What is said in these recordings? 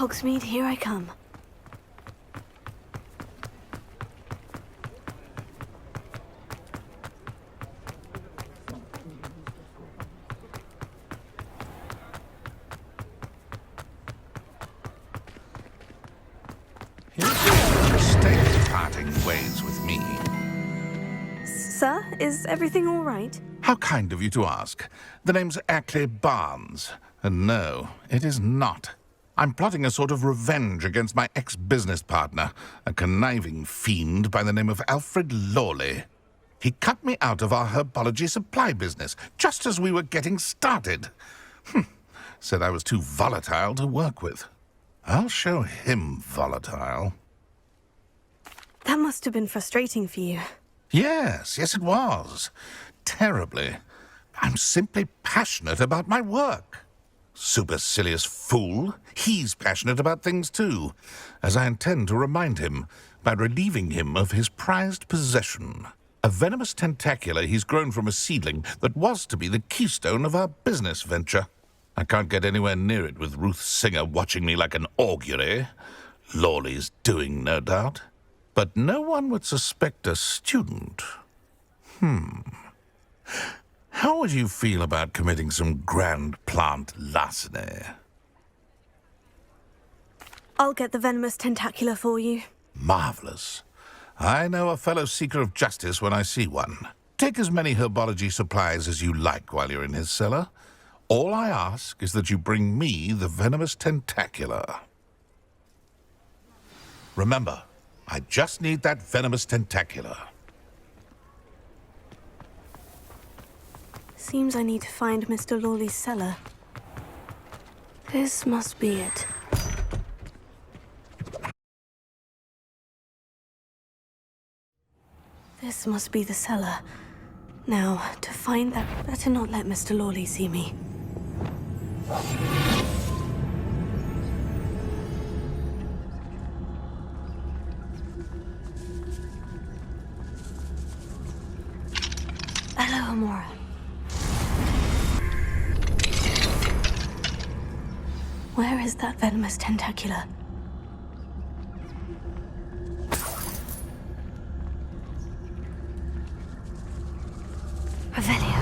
Hogsmeade, here I come. Here's a mistake parting ways with me. Sir, is everything all right? How kind of you to ask. The name's Ackley Barnes. And no, it is not. I'm plotting a sort of revenge against my ex-business partner, a conniving fiend by the name of Alfred Lawley. He cut me out of our herbology supply business, just as we were getting started. Said I was too volatile to work with. I'll show him volatile. That must have been frustrating for you. Yes, it was. Terribly. I'm simply passionate about my work. Supercilious fool. He's passionate about things too, as I intend to remind him by relieving him of his prized possession. A venomous tentacula he's grown from a seedling that was to be the keystone of our business venture. I can't get anywhere near it with Ruth Singer watching me like an augury. Lawley's doing, no doubt. But no one would suspect a student. How would you feel about committing some grand plant larceny? I'll get the venomous tentacula for you. Marvelous. I know a fellow seeker of justice when I see one. Take as many herbology supplies as you like while you're in his cellar. All I ask is that you bring me the venomous tentacula. Remember, I just need that venomous tentacula. Seems I need to find Mr. Lawley's cellar. This must be it. This must be the cellar. Now, to find that, better not let Mr. Lawley see me. Hello, Amora. Where is that venomous tentacula? Revelio.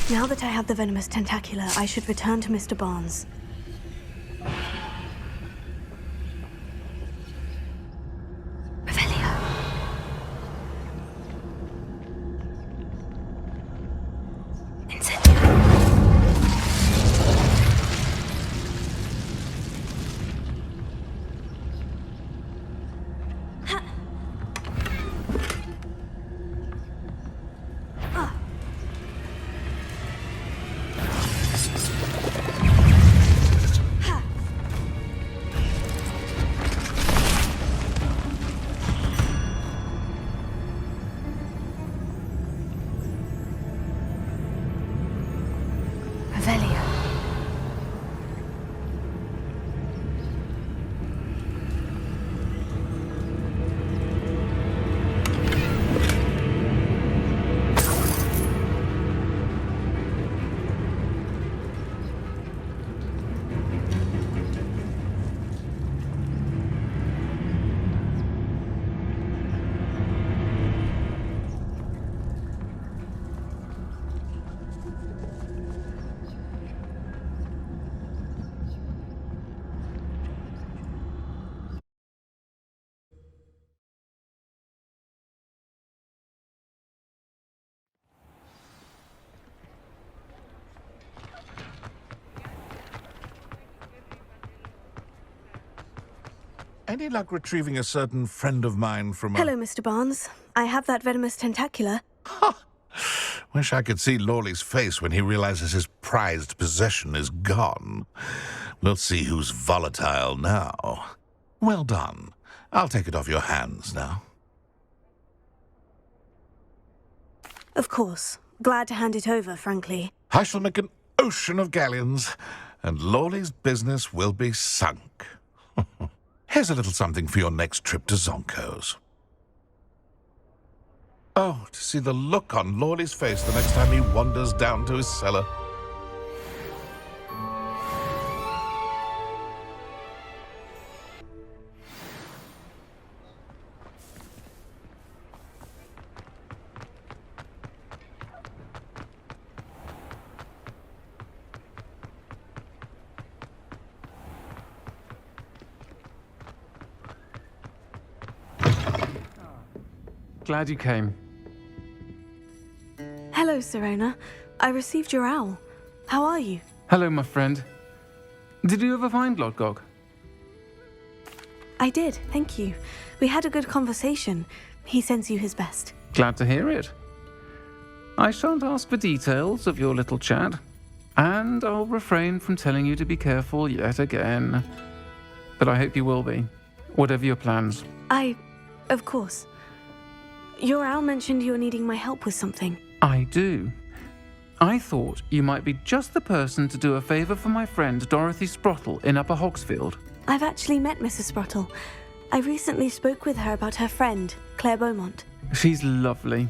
Now that I have the venomous tentacula, I should return to Mr. Barnes. Revelio. Incendio. Ha! Ah! Any luck retrieving a certain friend of mine from a... Hello, Mr. Barnes. I have that venomous tentacula. Wish I could see Lawley's face when he realizes his prized possession is gone. We'll see who's volatile now. Well done. I'll take it off your hands now. Of course. Glad to hand it over, frankly. I shall make an ocean of galleons, and Lawley's business will be sunk. Here's a little something for your next trip to Zonko's. Oh, to see the look on Lawley's face the next time he wanders down to his cellar. Glad you came. Hello, Serona. I received your owl. How are you? Hello, my friend. Did you ever find Lodgok? I did, thank you. We had a good conversation. He sends you his best. Glad to hear it. I shan't ask for details of your little chat, and I'll refrain from telling you to be careful yet again. But I hope you will be, whatever your plans. Of course. Your owl mentioned you were needing my help with something. I do. I thought you might be just the person to do a favour for my friend Dorothy Sprottle in Upper Hogsfield. I've actually met Mrs. Sprottle. I recently spoke with her about her friend, Claire Beaumont. She's lovely.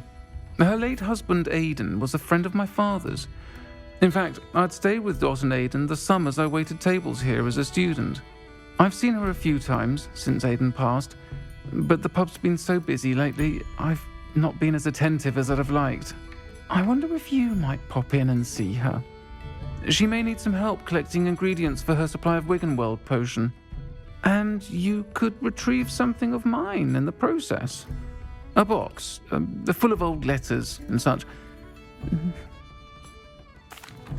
Her late husband Aidan was a friend of my father's. In fact, I'd stayed with Dot and Aidan the summers I waited tables here as a student. I've seen her a few times since Aidan passed, but the pub's been so busy lately, I've not been as attentive as I'd have liked. I wonder if you might pop in and see her. She may need some help collecting ingredients for her supply of Wiggenweld potion. And you could retrieve something of mine in the process. A box, full of old letters and such.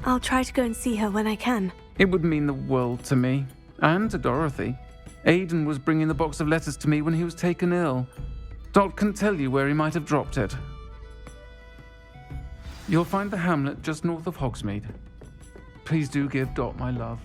I'll try to go and see her when I can. It would mean the world to me, and to Dorothy. Aidan was bringing the box of letters to me when he was taken ill. Dot can tell you where he might have dropped it. You'll find the hamlet just north of Hogsmeade. Please do give Dot my love.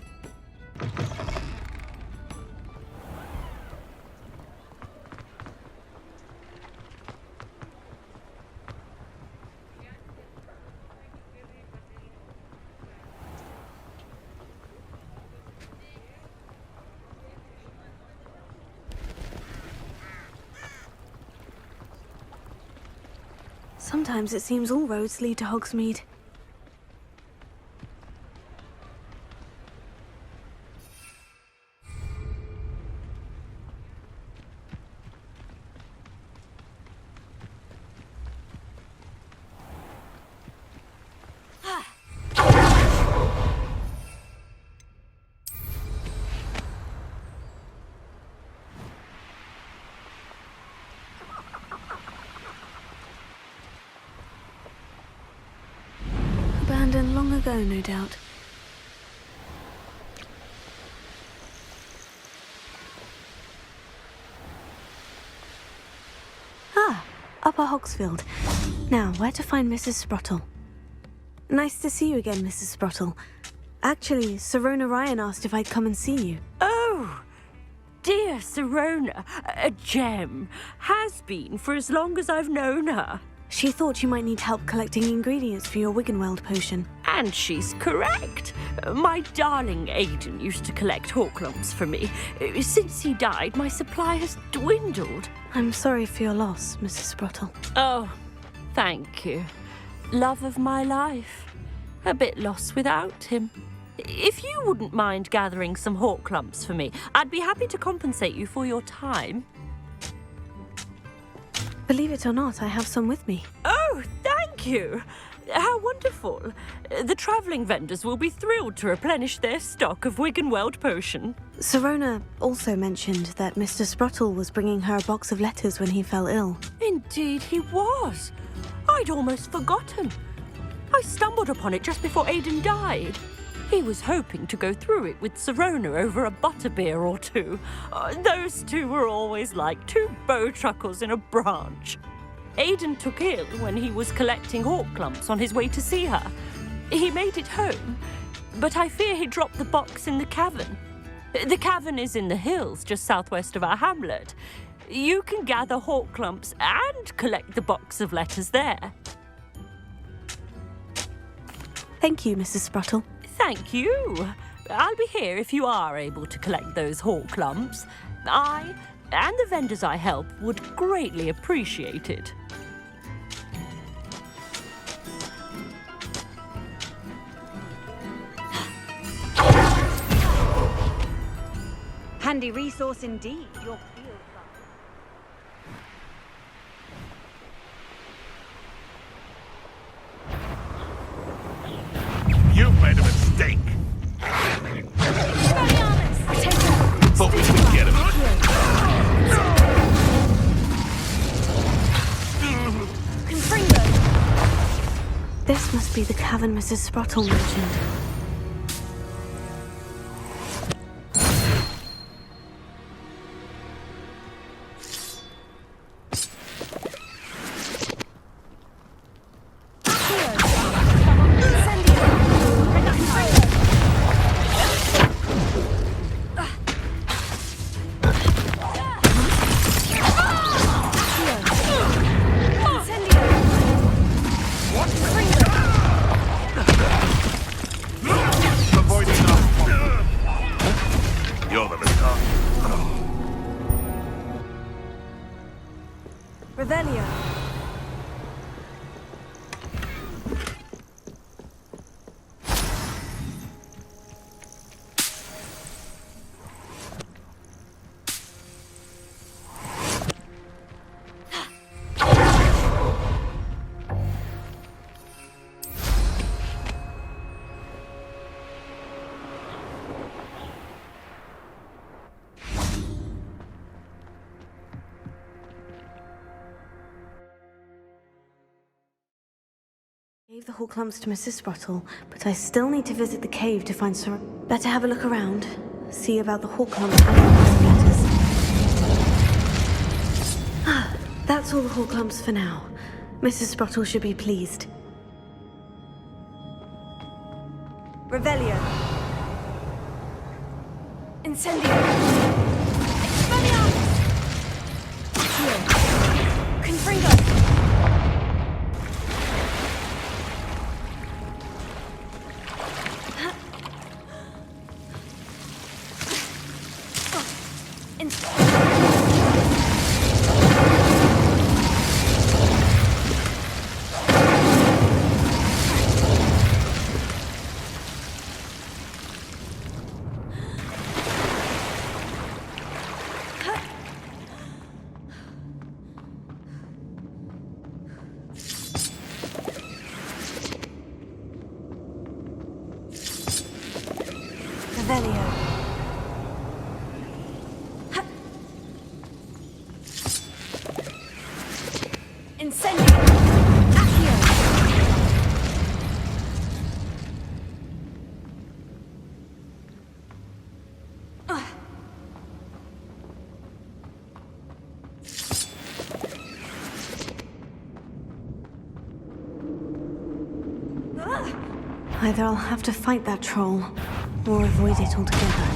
Sometimes it seems all roads lead to Hogsmeade. Abandoned long ago, no doubt. Ah, Upper Hogsfield. Now, where to find Mrs. Sprottle? Nice to see you again, Mrs. Sprottle. Actually, Serona Ryan asked if I'd come and see you. Oh, dear Serona, a gem. Has been for as long as I've known her. She thought you might need help collecting ingredients for your Wiggenweld potion. And she's correct. My darling Aidan used to collect Horklumps for me. Since he died, my supply has dwindled. I'm sorry for your loss, Mrs. Sprottle. Oh, thank you. Love of my life. A bit lost without him. If you wouldn't mind gathering some Horklumps for me, I'd be happy to compensate you for your time. Believe it or not, I have some with me. Oh, thank you. How wonderful. The travelling vendors will be thrilled to replenish their stock of Wiggenweld potion. Serona also mentioned that Mr. Sprottle was bringing her a box of letters when he fell ill. Indeed he was. I'd almost forgotten. I stumbled upon it just before Aidan died. He was hoping to go through it with Sirona over a butterbeer or two. Those two were always like two bowtruckles in a branch. Aidan took ill when he was collecting hawk clumps on his way to see her. He made it home, but I fear he dropped the box in the cavern. The cavern is in the hills just southwest of our hamlet. You can gather hawk clumps and collect the box of letters there. Thank you, Mrs. Sprottle. Thank you. I'll be here if you are able to collect those hawk clumps. I and the vendors I help would greatly appreciate it. Handy resource indeed, your field glass. You've made a mistake. Thought we could get him. This must be the cavern Mrs. Sprottle mentioned. You're the retard. Revelio. Gave the hawk clumps to Mrs. Sprottle, but I still need to visit the cave to find Sir. Better have a look around. See about the hawk clumps and the box of letters. That's all the hawk clumps for now. Mrs. Sprottle should be pleased. Revelio. Incendio. Expelliarmus. Confringo. Revelio. Incendio. Accio. Either I'll have to fight that troll, or avoid it altogether.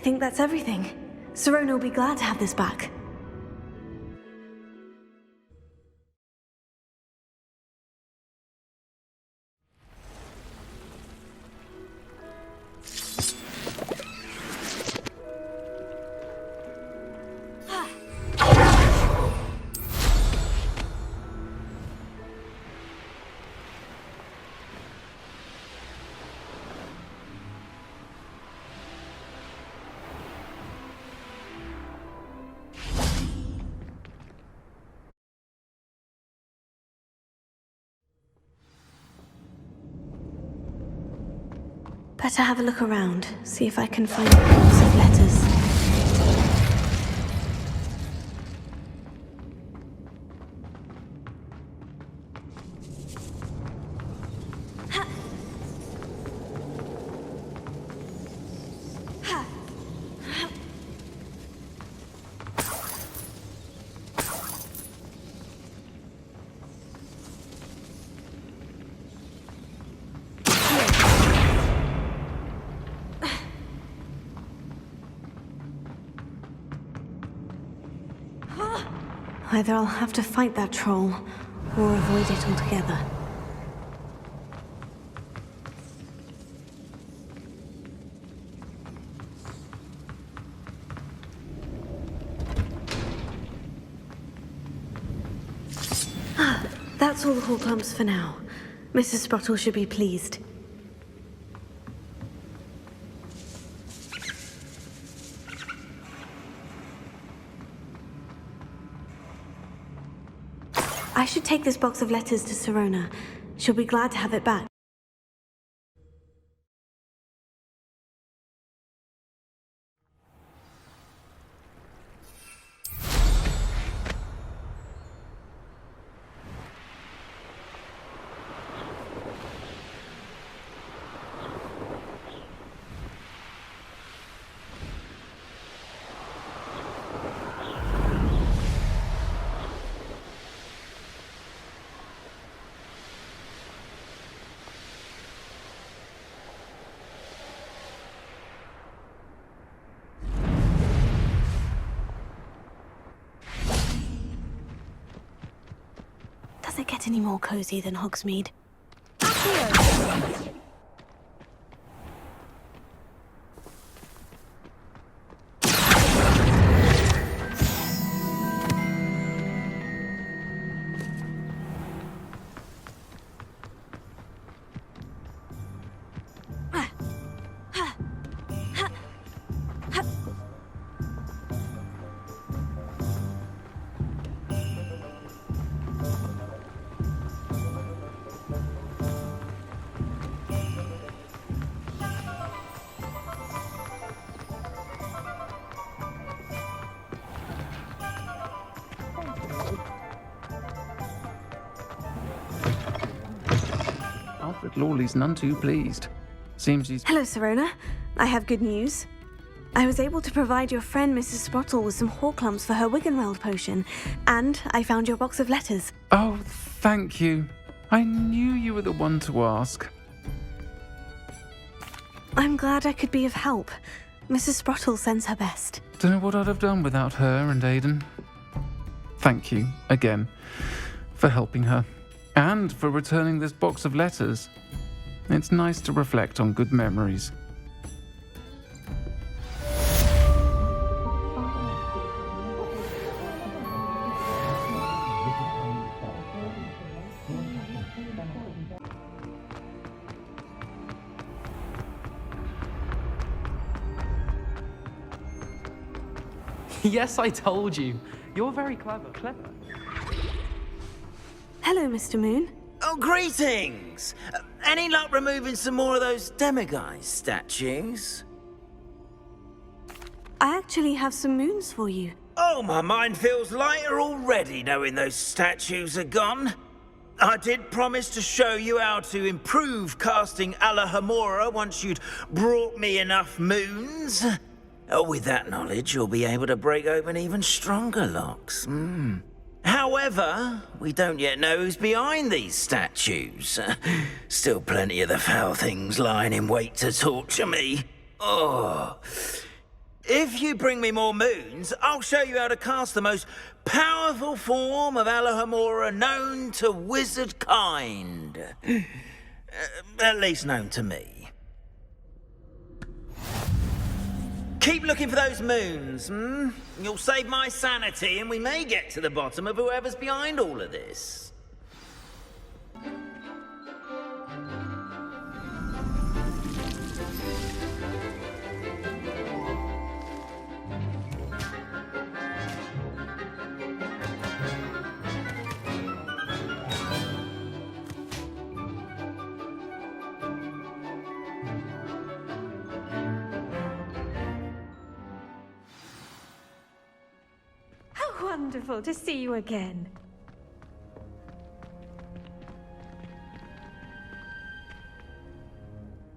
think that's everything. Sirona will be glad to have this back. Better have a look around, see if I can find a box of letters. Either I'll have to fight that troll, or avoid it altogether. That's all the Horcrux for now. Mrs. Sprottle should be pleased. I should take this box of letters to Sirona. She'll be glad to have it back. Does it get any more cozy than Hogsmeade? Alfred Lawley's none too pleased. Seems he's... Hello, Sirona. I have good news. I was able to provide your friend Mrs. Sprottle with some Horcrux for her Wiggenweld potion, and I found your box of letters. Oh, thank you. I knew you were the one to ask. I'm glad I could be of help. Mrs. Sprottle sends her best. Don't know what I'd have done without her and Aidan. Thank you, again, for helping her, and for returning this box of letters. It's nice to reflect on good memories. Yes, I told you. You're very clever. Hello, Mr. Moon. Oh, greetings! Any luck removing some more of those demiguise statues? I actually have some moons for you. Oh, my mind feels lighter already knowing those statues are gone. I did promise to show you how to improve casting Alahamora once you'd brought me enough moons. With that knowledge, you'll be able to break open even stronger locks. However, we don't yet know who's behind these statues. Still plenty of the foul things lying in wait to torture me. Oh. If you bring me more moons, I'll show you how to cast the most powerful form of Alohomora known to wizard kind. At least known to me. Keep looking for those moons, You'll save my sanity and we may get to the bottom of whoever's behind all of this. Wonderful to see you again.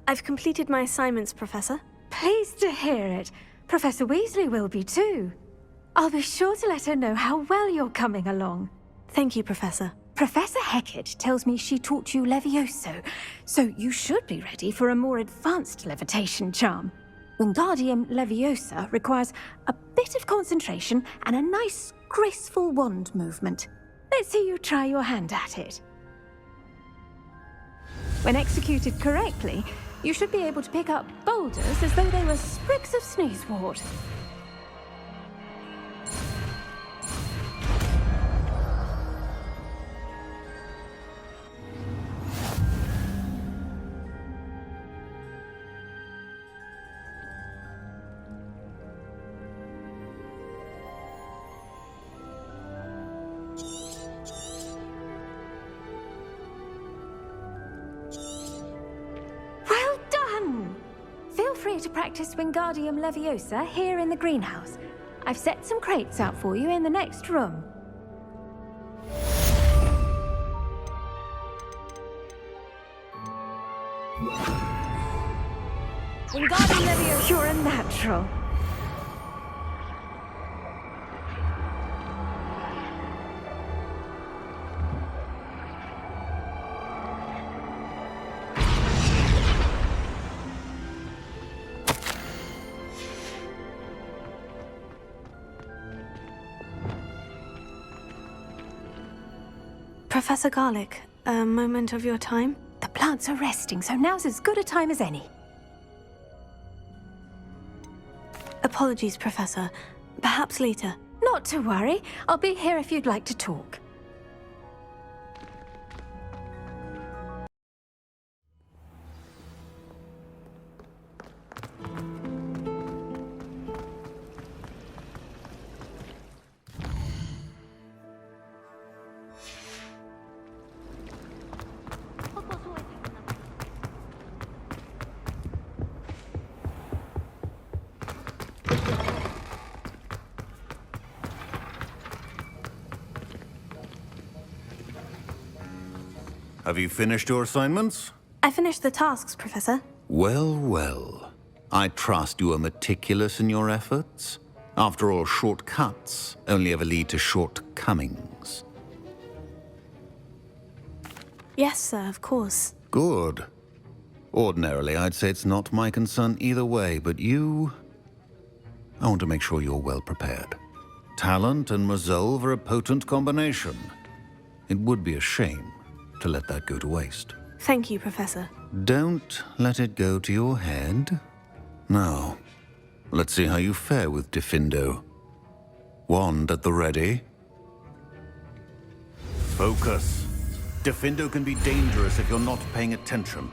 I've completed my assignments, Professor. Pleased to hear it. Professor Weasley will be too. I'll be sure to let her know how well you're coming along. Thank you, Professor. Professor Hecat tells me she taught you Levioso, so you should be ready for a more advanced levitation charm. Wingardium Leviosa requires a bit of concentration and a nice, graceful wand movement. Let's see you try your hand at it. When executed correctly, you should be able to pick up boulders as though they were sprigs of sneezewort. Feel free to practice Wingardium Leviosa here in the greenhouse. I've set some crates out for you in the next room. Wingardium Leviosa, you're a natural. Professor Garlick, a moment of your time? The plants are resting, so now's as good a time as any. Apologies, Professor. Perhaps later. Not to worry. I'll be here if you'd like to talk. Have you finished your assignments? I finished the tasks, Professor. Well, well. I trust you are meticulous in your efforts. After all, shortcuts only ever lead to shortcomings. Yes, sir, of course. Good. Ordinarily, I'd say it's not my concern either way, but you... I want to make sure you're well prepared. Talent and resolve are a potent combination. It would be a shame to let that go to waste. Thank you, Professor. Don't let it go to your head. Now, let's see how you fare with Diffindo. Wand at the ready. Focus. Diffindo can be dangerous if you're not paying attention.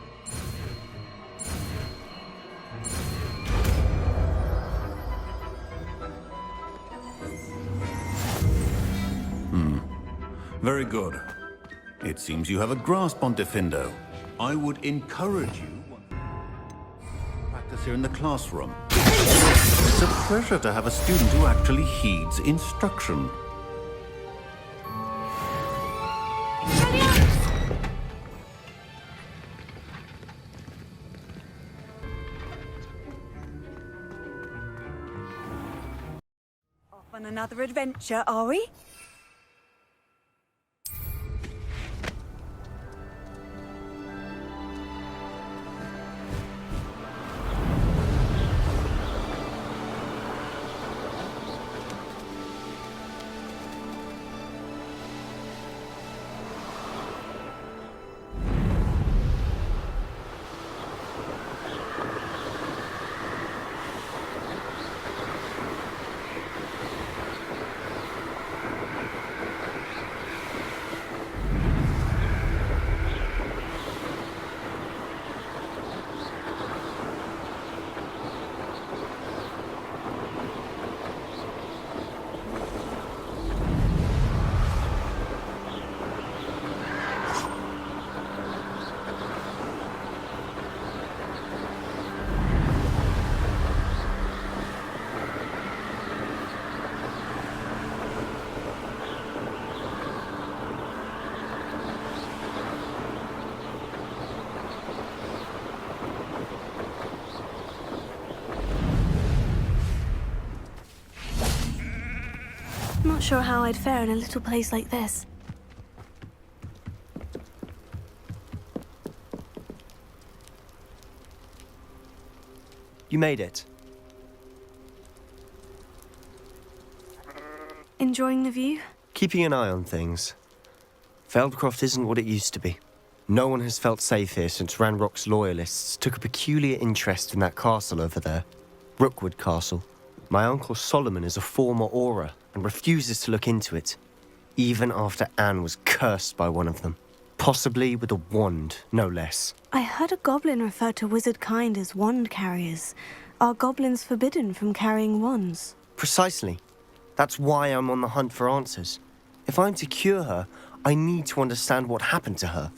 Very good. It seems you have a grasp on Diffindo. I would encourage you to practice here in the classroom. It's a pleasure to have a student who actually heeds instruction. Off on another adventure, are we? not sure how I'd fare in a little place like this. You made it. Enjoying the view? Keeping an eye on things. Feldcroft isn't what it used to be. No one has felt safe here since Ranrock's loyalists took a peculiar interest in that castle over there. Rookwood Castle. My uncle Solomon is a former Auror and refuses to look into it, even after Anne was cursed by one of them. Possibly with a wand, no less. I heard a goblin refer to wizard kind as wand carriers. Are goblins forbidden from carrying wands? Precisely. That's why I'm on the hunt for answers. If I'm to cure her, I need to understand what happened to her.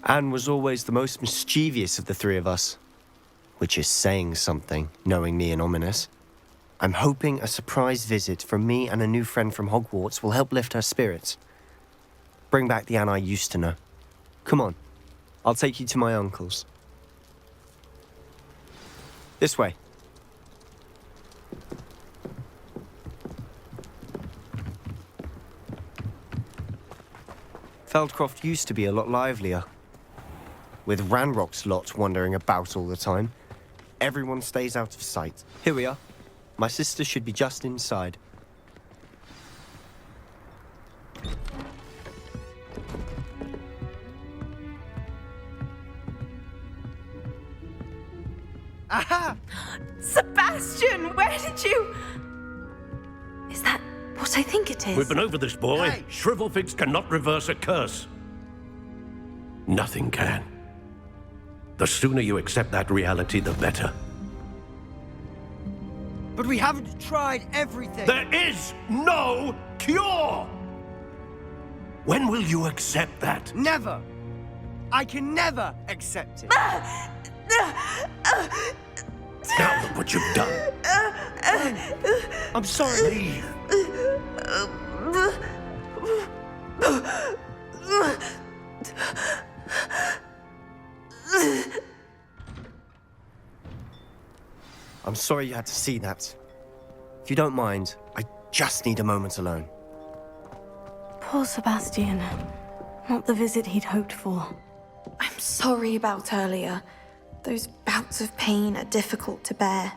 Anne was always the most mischievous of the three of us. Which is saying something, knowing me and Ominous. I'm hoping a surprise visit from me and a new friend from Hogwarts will help lift her spirits. Bring back the Anne I used to know. Come on, I'll take you to my uncle's. This way. Feldcroft used to be a lot livelier. With Ranrock's lot wandering about all the time, everyone stays out of sight. Here we are. My sister should be just inside. Aha! Sebastian, where did you... Is that what I think it is? We've been over this, boy. Hey. Shrivelfigs cannot reverse a curse. Nothing can. The sooner you accept that reality, the better. But we haven't tried everything. There is no cure! When will you accept that? Never. I can never accept it. Now look what you've done. I'm sorry. Leave. I'm sorry you had to see that. If you don't mind, I just need a moment alone. Poor Sebastian. Not the visit he'd hoped for. I'm sorry about earlier. Those bouts of pain are difficult to bear.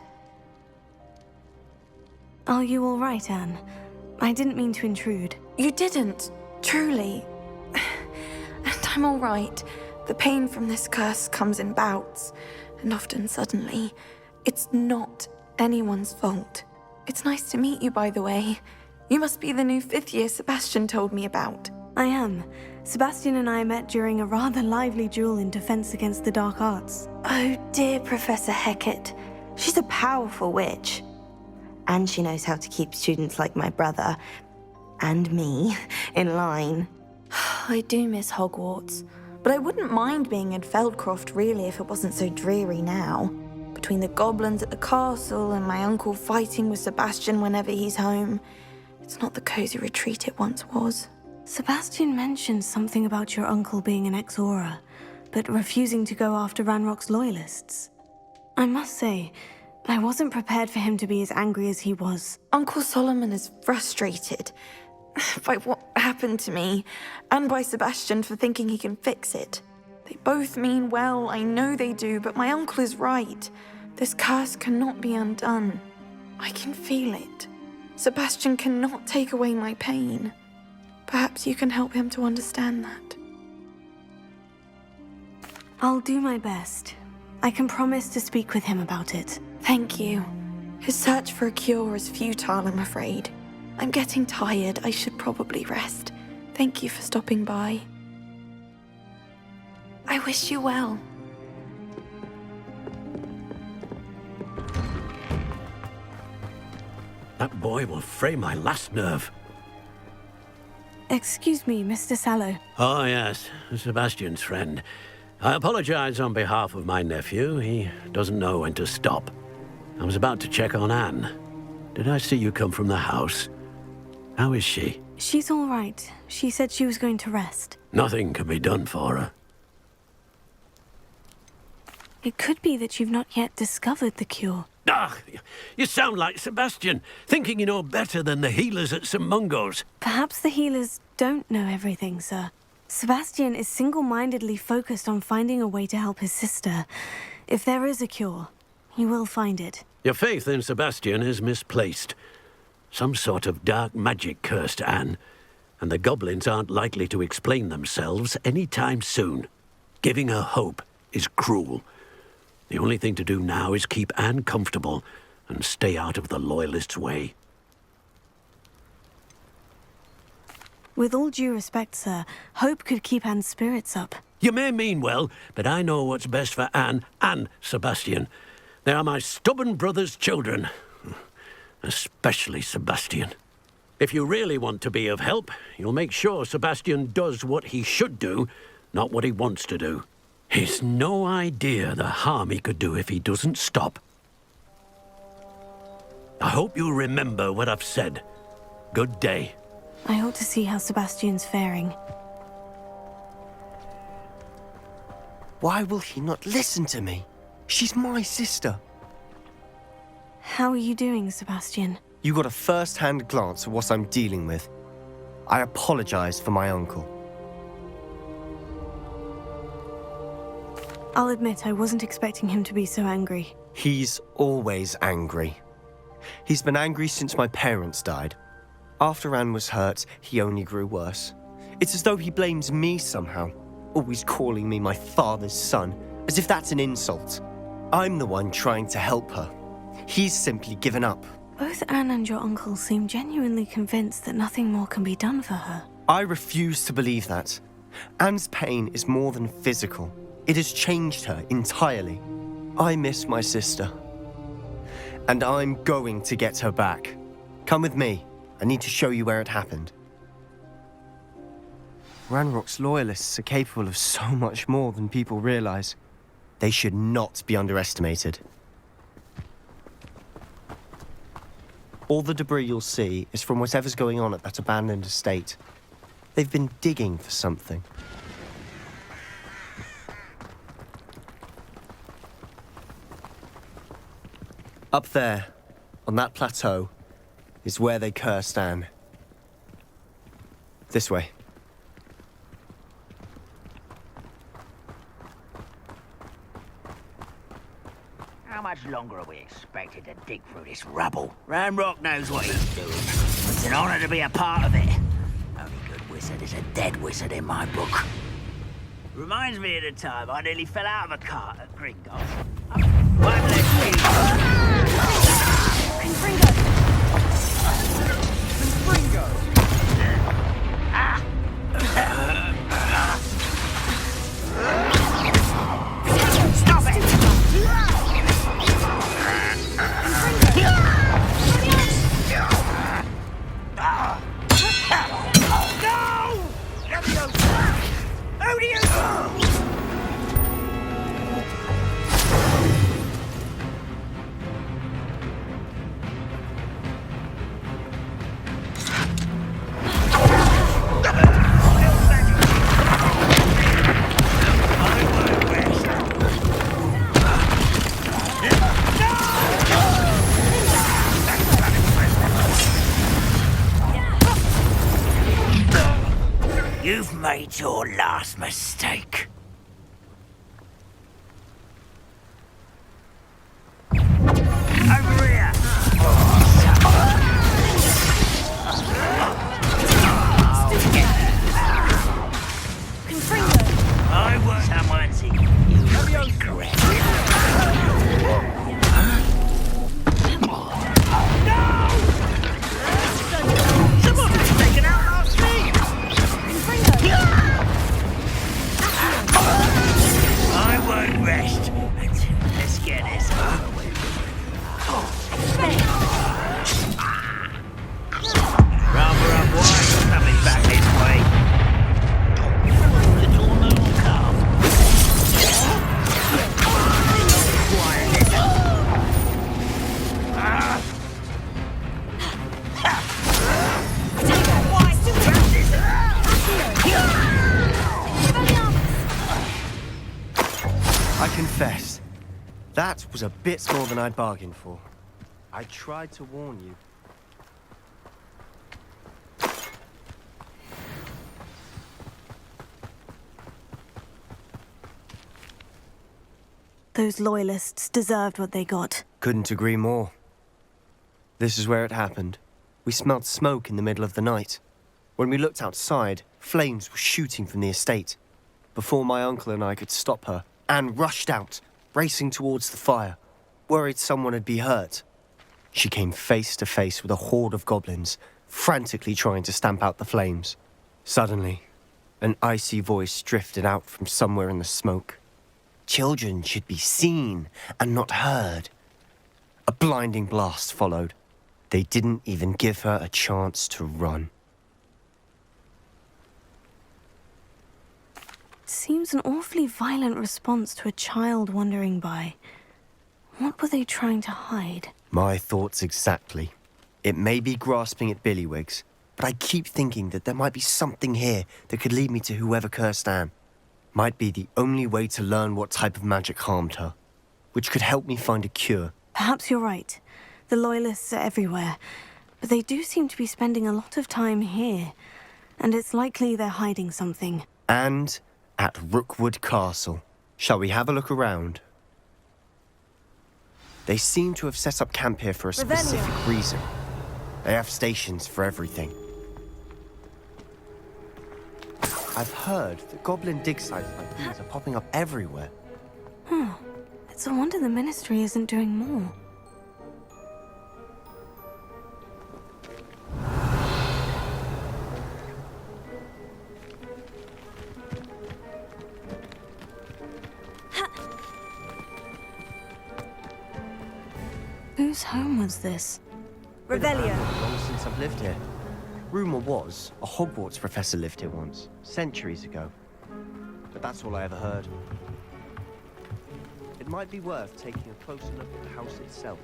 Are you all right, Anne? I didn't mean to intrude. You didn't, truly. And I'm all right. The pain from this curse comes in bouts, and often suddenly. It's not anyone's fault. It's nice to meet you, by the way. You must be the new 5th year Sebastian told me about. I am. Sebastian and I met during a rather lively duel in defense against the dark arts. Oh dear, Professor Hecat. She's a powerful witch. And she knows how to keep students like my brother, and me, in line. I do miss Hogwarts, but I wouldn't mind being in Feldcroft really if it wasn't so dreary now. Between the goblins at the castle and my uncle fighting with Sebastian whenever he's home, it's not the cozy retreat it once was. Sebastian mentioned something about your uncle being an ex-Auror, but refusing to go after Ranrock's loyalists. I must say, I wasn't prepared for him to be as angry as he was. Uncle Solomon is frustrated by what happened to me, and by Sebastian for thinking he can fix it. They both mean well, I know they do, but my uncle is right. This curse cannot be undone. I can feel it. Sebastian cannot take away my pain. Perhaps you can help him to understand that. I'll do my best. I can promise to speak with him about it. Thank you. His search for a cure is futile, I'm afraid. I'm getting tired. I should probably rest. Thank you for stopping by. I wish you well. That boy will fray my last nerve. Excuse me, Mr. Sallow. Oh, yes, Sebastian's friend. I apologize on behalf of my nephew. He doesn't know when to stop. I was about to check on Anne. Did I see you come from the house? How is she? She's all right. She said she was going to rest. Nothing can be done for her. It could be that you've not yet discovered the cure. Ah, you sound like Sebastian, thinking you know better than the healers at St. Mungo's. Perhaps the healers don't know everything, sir. Sebastian is single-mindedly focused on finding a way to help his sister. If there is a cure, he will find it. Your faith in Sebastian is misplaced. Some sort of dark magic cursed Anne, and the goblins aren't likely to explain themselves any time soon. Giving her hope is cruel. The only thing to do now is keep Anne comfortable and stay out of the Loyalists' way. With all due respect, sir, hope could keep Anne's spirits up. You may mean well, but I know what's best for Anne and Sebastian. They are my stubborn brother's children. Especially Sebastian. If you really want to be of help, you'll make sure Sebastian does what he should do, not what he wants to do. He's no idea the harm he could do if he doesn't stop. I hope you'll remember what I've said. Good day. I ought to see how Sebastian's faring. Why will he not listen to me? She's my sister. How are you doing, Sebastian? You got a first-hand glance at what I'm dealing with. I apologize for my uncle. I'll admit I wasn't expecting him to be so angry. He's always angry. He's been angry since my parents died. After Anne was hurt, he only grew worse. It's as though he blames me somehow, always calling me my father's son, as if that's an insult. I'm the one trying to help her. He's simply given up. Both Anne and your uncle seem genuinely convinced that nothing more can be done for her. I refuse to believe that. Anne's pain is more than physical. It has changed her entirely. I miss my sister. And I'm going to get her back. Come with me. I need to show you where it happened. Ranrock's loyalists are capable of so much more than people realize. They should not be underestimated. All the debris you'll see is from whatever's going on at that abandoned estate. They've been digging for something. Up there, on that plateau, is where they cursed Anne. This way. How much longer are we expected to dig through this rubble? Ranrock knows what he's doing. It's an honor to be a part of it. Only good wizard is a dead wizard in my book. Reminds me of the time I nearly fell out of a cart at Gringotts. One less thing. Stop it! You've made your last mistake. Over here! I want someone to you regret. Someone's taken out our sleeve! I won't rest until this get is over with. Rather up wine coming back this way. Little moon calf. Quiet. I confess, That was a bit more than I'd bargained for. I tried to warn you. Those loyalists deserved what they got. Couldn't agree more. This is where it happened. We smelled smoke in the middle of the night. When we looked outside, flames were shooting from the estate. Before my uncle and I could stop her, Anne rushed out, racing towards the fire, worried someone had been hurt. She came face to face with a horde of goblins, frantically trying to stamp out the flames. Suddenly, an icy voice drifted out from somewhere in the smoke. Children should be seen and not heard. A blinding blast followed. They didn't even give her a chance to run. Seems an awfully violent response to a child wandering by. What were they trying to hide? My thoughts exactly. It may be grasping at Billywigs, but I keep thinking that there might be something here that could lead me to whoever cursed Anne. Might be the only way to learn what type of magic harmed her, which could help me find a cure. Perhaps you're right. The Loyalists are everywhere, but they do seem to be spending a lot of time here, and it's likely they're hiding something. And at Rookwood Castle. Shall we have a look around? They seem to have set up camp here for a specific reason. They have stations for everything. I've heard that goblin dig sites like these are popping up everywhere. It's a wonder the Ministry isn't doing more. Whose home was this? Revelio. Long since I've lived here. Rumour was a Hogwarts professor lived here once, centuries ago. But that's all I ever heard. It might be worth taking a closer look at the house itself.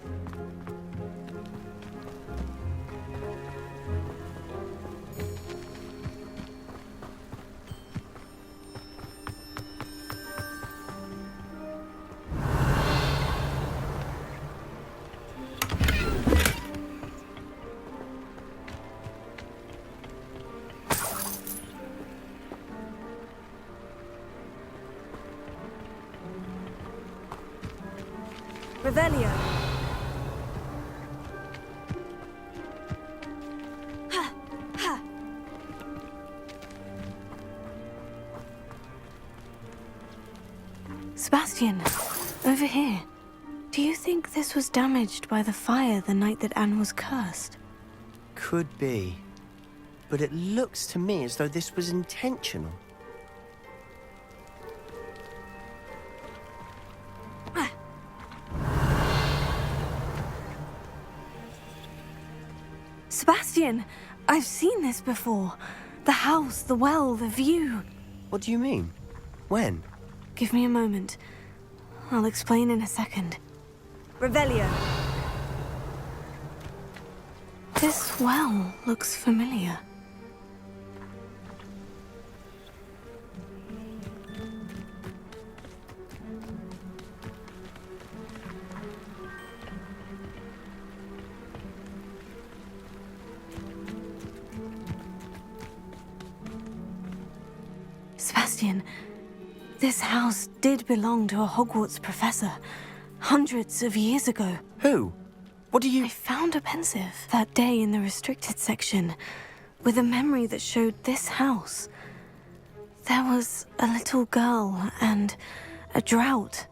Revelio. Sebastian, over here. Do you think this was damaged by the fire the night that Anne was cursed? Could be. But it looks to me as though this was intentional. Sebastian, I've seen this before. The house, the well, the view. What do you mean? When? Give me a moment. I'll explain in a second. Revelio. This well looks familiar. Sebastian, this house did belong to a Hogwarts professor, hundreds of years ago. Who? What do you... I found a pensive that day in the restricted section, with a memory that showed this house. There was a little girl and a drought.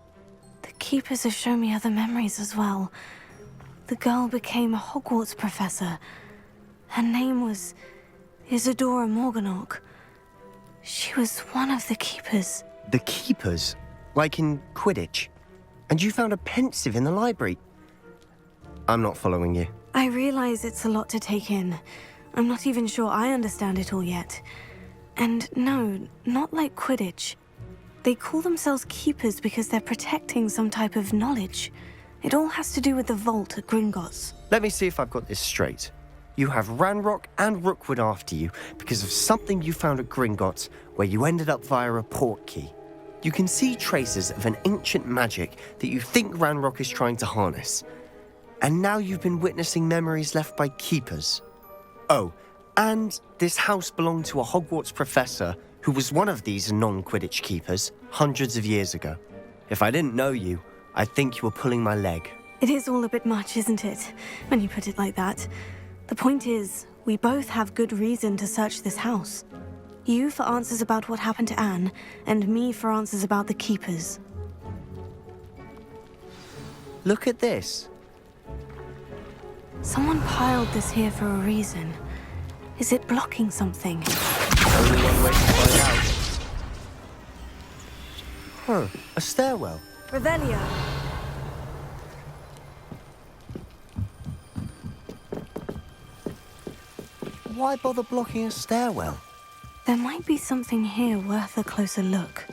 The keepers have shown me other memories as well. The girl became a Hogwarts professor. Her name was Isadora Morganach. She was one of the keepers. The keepers? Like in Quidditch? And you found a pensive in the library? I'm not following you. I realize it's a lot to take in. I'm not even sure I understand it all yet. And no, not like Quidditch. They call themselves keepers because they're protecting some type of knowledge. It all has to do with the vault at Gringotts. Let me see if I've got this straight. You have Ranrock and Rookwood after you because of something you found at Gringotts where you ended up via a port key. You can see traces of an ancient magic that you think Ranrock is trying to harness. And now you've been witnessing memories left by keepers. Oh, and this house belonged to a Hogwarts professor who was one of these non-Quidditch keepers hundreds of years ago. If I didn't know you, I'd think you were pulling my leg. It is all a bit much, isn't it, when you put it like that? The point is, we both have good reason to search this house. You for answers about what happened to Anne, and me for answers about the keepers. Look at this. Someone piled this here for a reason. Is it blocking something? Only one way to find out. Huh, a stairwell. Revelio. Why bother blocking a stairwell? There might be something here worth a closer look.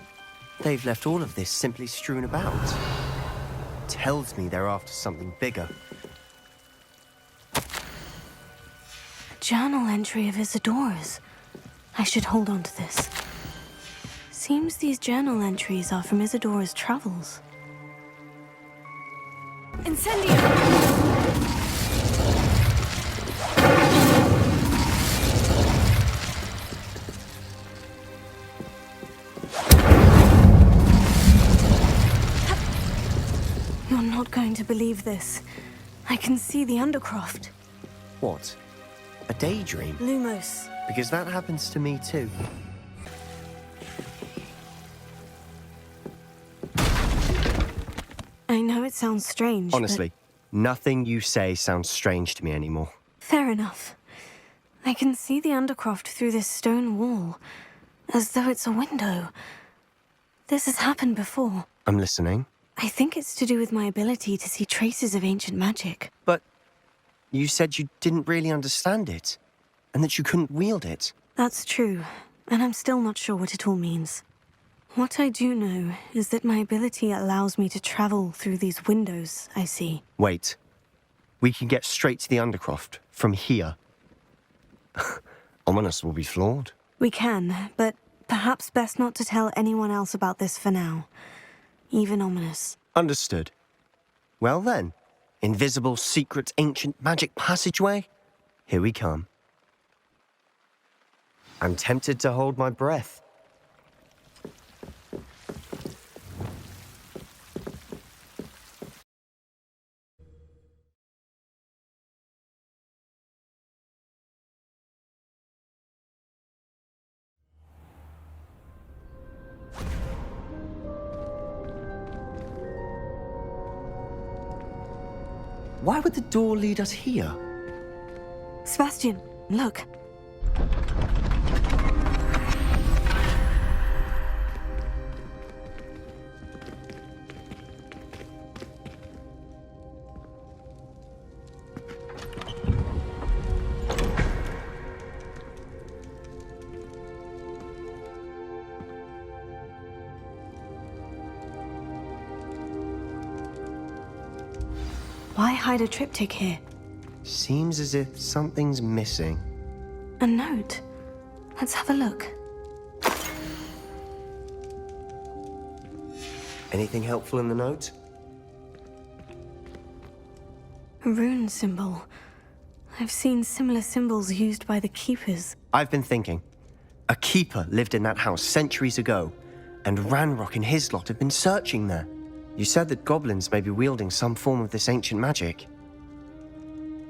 They've left all of this simply strewn about. Tells me they're after something bigger. A journal entry of Isadora's. I should hold on to this. Seems these journal entries are from Isadora's travels. Incendio! You're not going to believe this. I can see the Undercroft. What? A daydream? Lumos. Because that happens to me too. I know it sounds strange, Honestly, nothing you say sounds strange to me anymore. Fair enough. I can see the Undercroft through this stone wall, as though it's a window. This has happened before. I'm listening. I think it's to do with my ability to see traces of ancient magic. But you said you didn't really understand it, and that you couldn't wield it. That's true, and I'm still not sure what it all means. What I do know is that my ability allows me to travel through these windows I see. Wait. We can get straight to the Undercroft from here. Ominous will be floored. We can, but perhaps best not to tell anyone else about this for now. Even Ominous. Understood. Well then, invisible, secret, ancient magic passageway? Here we come. I'm tempted to hold my breath. Why would the door lead us here? Sebastian, look. Why hide a triptych here? Seems as if something's missing. A note. Let's have a look. Anything helpful in the note? A rune symbol. I've seen similar symbols used by the keepers. I've been thinking. A keeper lived in that house centuries ago, and Ranrock and his lot have been searching there. You said that goblins may be wielding some form of this ancient magic.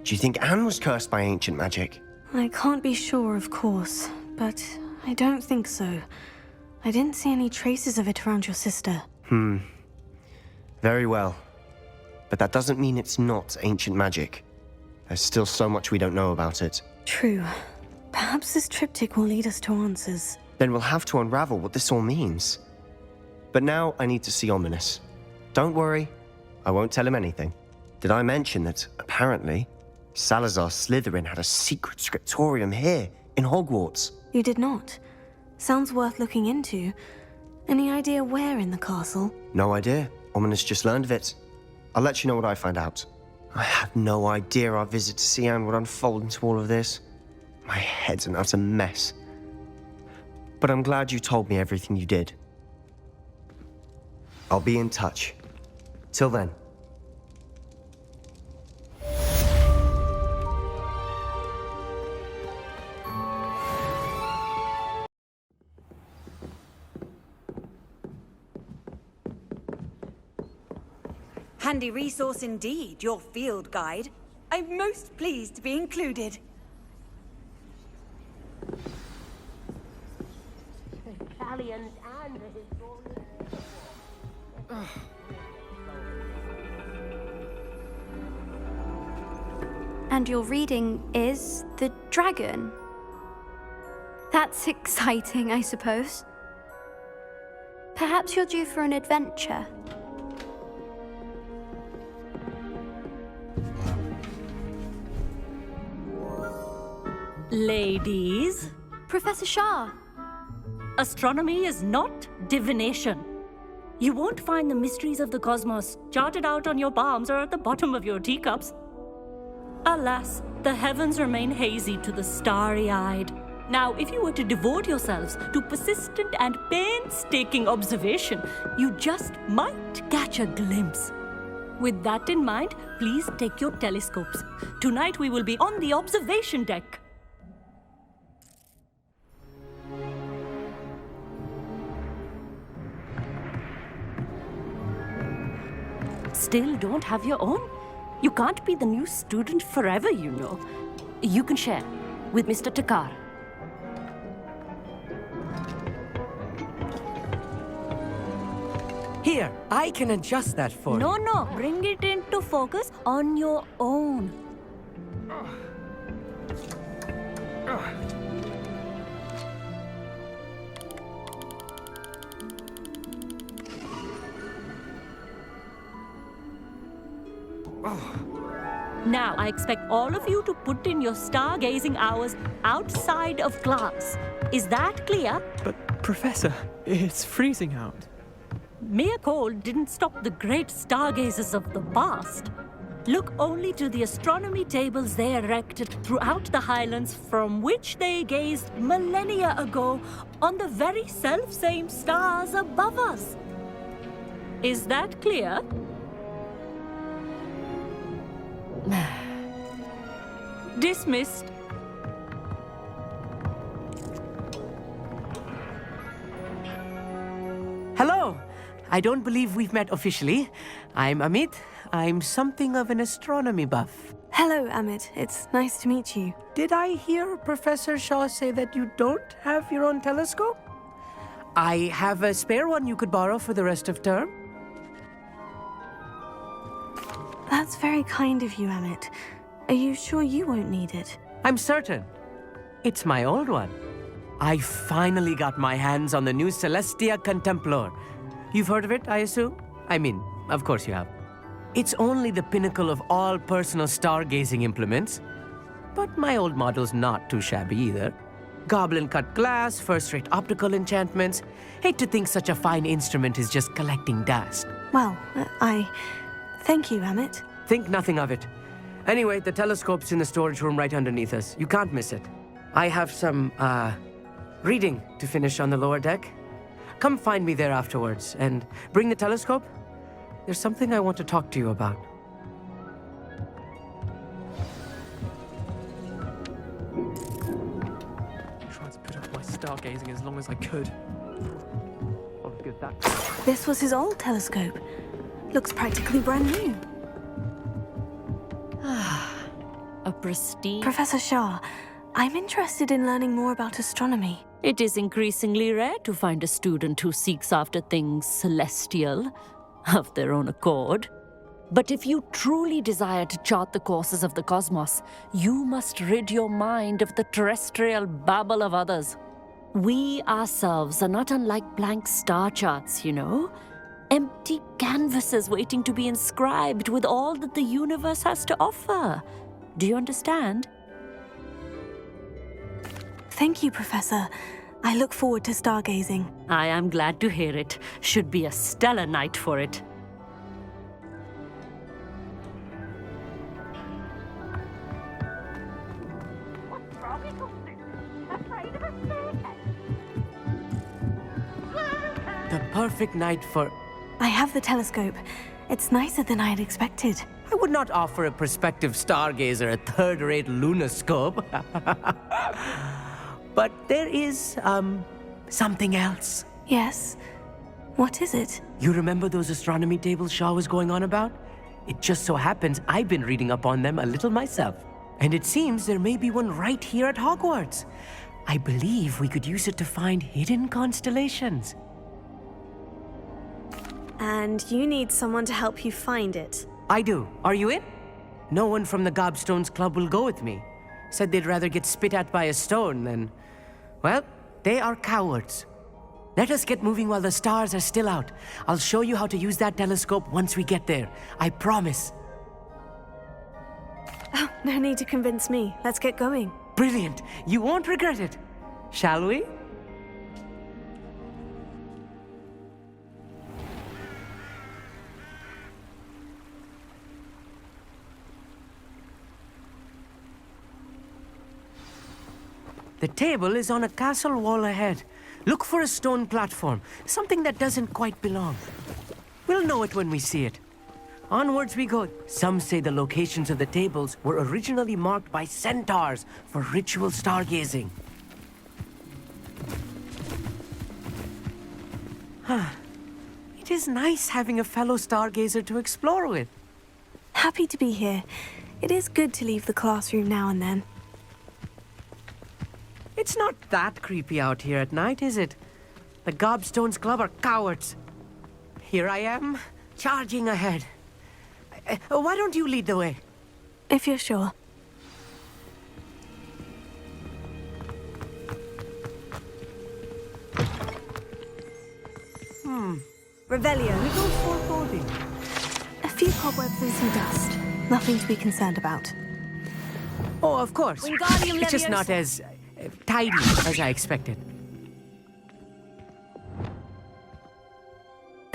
Do you think Anne was cursed by ancient magic? I can't be sure, of course, but I don't think so. I didn't see any traces of it around your sister. Very well. But that doesn't mean it's not ancient magic. There's still so much we don't know about it. True. Perhaps this triptych will lead us to answers. Then we'll have to unravel what this all means. But now I need to see Ominous. Don't worry, I won't tell him anything. Did I mention that, apparently, Salazar Slytherin had a secret scriptorium here, in Hogwarts? You did not. Sounds worth looking into. Any idea where in the castle? No idea. Ominous just learned of it. I'll let you know what I find out. I had no idea our visit to see Anne would unfold into all of this. My head's an utter mess. But I'm glad you told me everything you did. I'll be in touch. Till then. Handy resource indeed, your field guide. I'm most pleased to be included. Italians and historians. And your reading is The Dragon. That's exciting, I suppose. Perhaps you're due for an adventure. Ladies, Professor Shah. astronomy is not divination. You won't find the mysteries of the cosmos charted out on your palms or at the bottom of your teacups. Alas, the heavens remain hazy to the starry-eyed. Now, if you were to devote yourselves to persistent and painstaking observation, you just might catch a glimpse. With that in mind, please take your telescopes. Tonight we will be on the observation deck. Still don't have your own? You can't be the new student forever, you know. You can share with Mr. Takar. Here, I can adjust that for you. No, bring it into focus on your own. Now, I expect all of you to put in your stargazing hours outside of class. Is that clear? But, Professor, it's freezing out. Mere cold didn't stop the great stargazers of the past. Look only to the astronomy tables they erected throughout the highlands from which they gazed millennia ago on the very self-same stars above us. Is that clear? Dismissed. Hello! I don't believe we've met officially. I'm Amit. I'm something of an astronomy buff. Hello, Amit. It's nice to meet you. Did I hear Professor Shaw say that you don't have your own telescope? I have a spare one you could borrow for the rest of term. That's very kind of you, Amit. Are you sure you won't need it? I'm certain. It's my old one. I finally got my hands on the new Celestia Contemplar. You've heard of it, I assume? I mean, of course you have. It's only the pinnacle of all personal stargazing implements. But my old model's not too shabby either. Goblin-cut glass, first-rate optical enchantments. Hate to think such a fine instrument is just collecting dust. Well, thank you, Amit. Think nothing of it. Anyway, the telescope's in the storage room right underneath us. You can't miss it. I have some, reading to finish on the lower deck. Come find me there afterwards, and bring the telescope. There's something I want to talk to you about. I tried to put off my stargazing as long as I could. Oh, good that. This was his old telescope. Looks practically brand new. A pristine... Professor Shah, I'm interested in learning more about astronomy. It is increasingly rare to find a student who seeks after things celestial, of their own accord. But if you truly desire to chart the courses of the cosmos, you must rid your mind of the terrestrial babble of others. We ourselves are not unlike blank star charts, you know. Empty canvases waiting to be inscribed with all that the universe has to offer. Do you understand? Thank you, Professor. I look forward to stargazing. I am glad to hear it. Should be a stellar night for it. The perfect night for... I have the telescope. It's nicer than I had expected. I would not offer a prospective stargazer a third-rate lunoscope. But there is, something else. Yes? What is it? You remember those astronomy tables Shaw was going on about? It just so happens I've been reading up on them a little myself. And it seems there may be one right here at Hogwarts. I believe we could use it to find hidden constellations. And you need someone to help you find it. I do. Are you in? No one from the Gobstones Club will go with me. Said they'd rather get spit at by a stone than... Well, they are cowards. Let us get moving while the stars are still out. I'll show you how to use that telescope once we get there. I promise. Oh, no need to convince me. Let's get going. Brilliant. You won't regret it. Shall we? The table is on a castle wall ahead. Look for a stone platform, something that doesn't quite belong. We'll know it when we see it. Onwards we go. Some say the locations of the tables were originally marked by centaurs for ritual stargazing. It is nice having a fellow stargazer to explore with. Happy to be here. It is good to leave the classroom now and then. It's not that creepy out here at night, is it? The Gobstones Club are cowards. Here I am, charging ahead. Why don't you lead the way? If you're sure. Revelio. Little foreboding. A few cobwebs and some dust. Nothing to be concerned about. Oh, of course. Wingardium It's just Leviosa. not as tidy as I expected.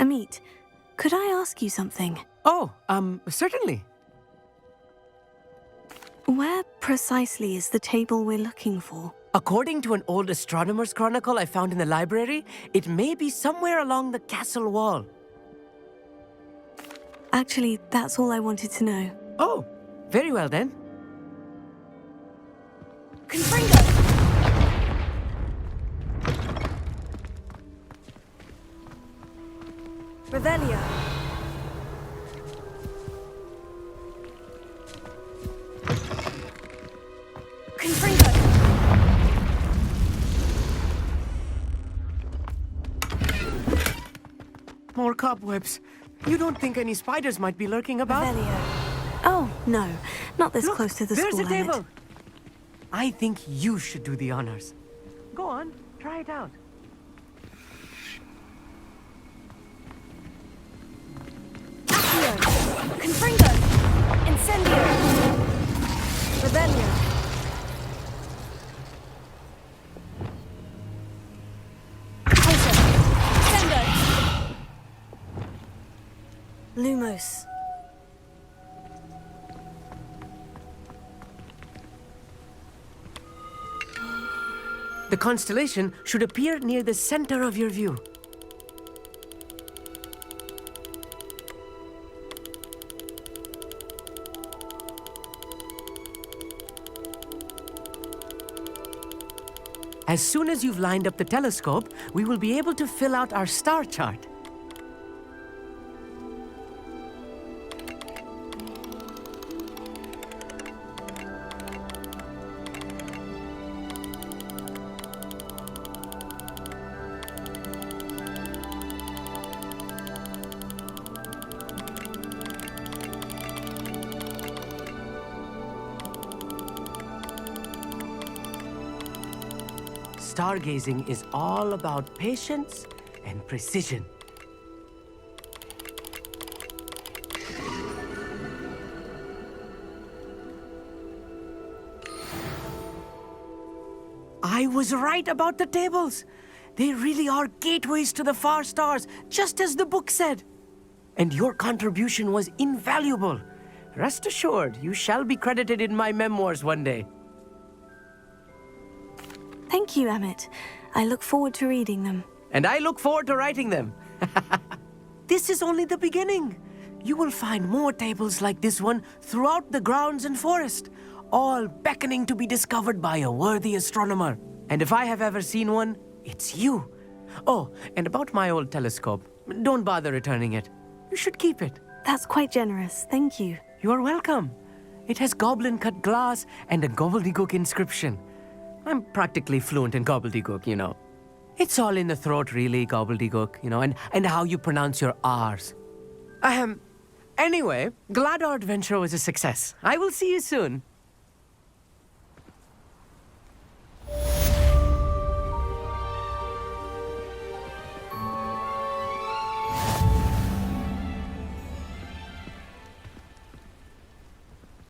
Amit, could I ask you something? Oh, certainly. Where precisely is the table we're looking for? According to an old astronomer's chronicle I found in the library, it may be somewhere along the castle wall. Actually, that's all I wanted to know. Oh, very well then. Confringo! Revelio. Confringo! More cobwebs. You don't think any spiders might be lurking about? Revelio. Oh, no. Not this Look, close to the there's school a table. limit. I think you should do the honors. Go on, try it out. Accio. Confringo. Incendio. Revelio. Poser. Sendo. Lumos. The constellation should appear near the center of your view. As soon as you've lined up the telescope, we will be able to fill out our star chart. Stargazing is all about patience and precision. I was right about the tables. They really are gateways to the far stars, just as the book said. And your contribution was invaluable. Rest assured, you shall be credited in my memoirs one day. Thank you, Emmett. I look forward to reading them. And I look forward to writing them. this is only the beginning. You will find more tables like this one throughout the grounds and forest, all beckoning to be discovered by a worthy astronomer. And if I have ever seen one, it's you. Oh, and about my old telescope, don't bother returning it. You should keep it. That's quite generous, thank you. You're welcome. It has goblin-cut glass and a gobbledygook inscription. I'm practically fluent in gobbledygook, you know. It's all in the throat, really, gobbledygook, you know, and how you pronounce your R's. Anyway, glad our adventure was a success. I will see you soon.